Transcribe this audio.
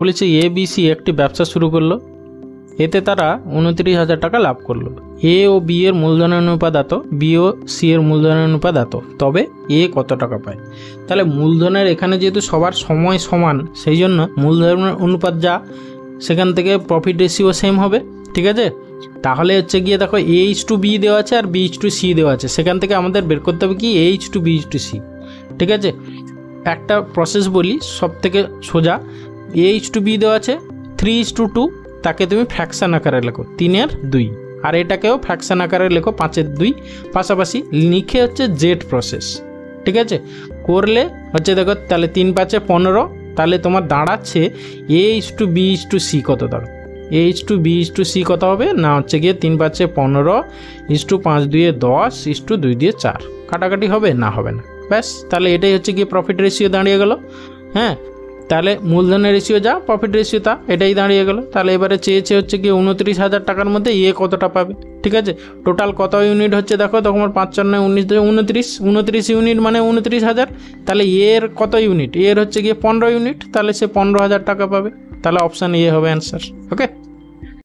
বলেছে A B C একটি ব্যবসা শুরু করলো, এতে তারা 29,000 টাকা লাভ করলো। এ ও বি এর মূলধনের অনুপাত এত, বি ও সি এর মূলধনের অনুপাত এত, তবে এ কত টাকা পায়। তাহলে মূলধনের এখানে যেহেতু সবার সময় সমান, সেই জন্য মূলধনের অনুপাত যা, সেখান থেকে প্রফিট রেশিও সেম হবে। ঠিক আছে, তাহলে হচ্ছে গিয়ে দেখো A/B দেওয়া আছে আর B/C দেওয়া আছে, সেখান থেকে আমাদের বের করতে হবে কি A/B/C। ঠিক আছে, একটা প্রসেস বলি সব থেকে সোজা। A/B দেওয়া আছে 3:2, তাকে তুমি ফ্র্যাকশন আকারে লেখো 3/2, আর এটাকেও ফ্র্যাকশন আকারে লেখো 5/2, পাশাপাশি লিখে হচ্ছে জেড প্রসেস। ঠিক আছে, করলে হচ্ছে দেখো তাহলে 3×5 = 15, তাহলে তোমার দাঁড়াচ্ছে A/B/C কত দাঁড়াবে। A/B/C কত হবে না হচ্ছে গিয়ে 3×5 = 15, 5×2 = 10, 2×2 = 4। কাটাকাটি হবে না, হবে না, ব্যাস। তাহলে এটাই হচ্ছে গিয়ে প্রফিট রেশিও দাঁড়িয়ে গেল। হ্যাঁ, তাহলে মূলধনের রেশিও যা, প্রফিট রেশিও তা, এটাই দাঁড়িয়ে গেল। তাহলে এবারে চেয়েছে হচ্ছে গিয়ে 29,000 টাকার মধ্যে এ কতটা পাবে। ঠিক আছে, টোটাল কত ইউনিট হচ্ছে দেখো, তোমার 5×4=19, 29 ইউনিট মানে 29,000। তাহলে এর কত ইউনিট, এর হচ্ছে গিয়ে 15 ইউনিট, তাহলে সে 15,000 টাকা পাবে। তাহলে অপশান এ হবে অ্যান্সার। ওকে।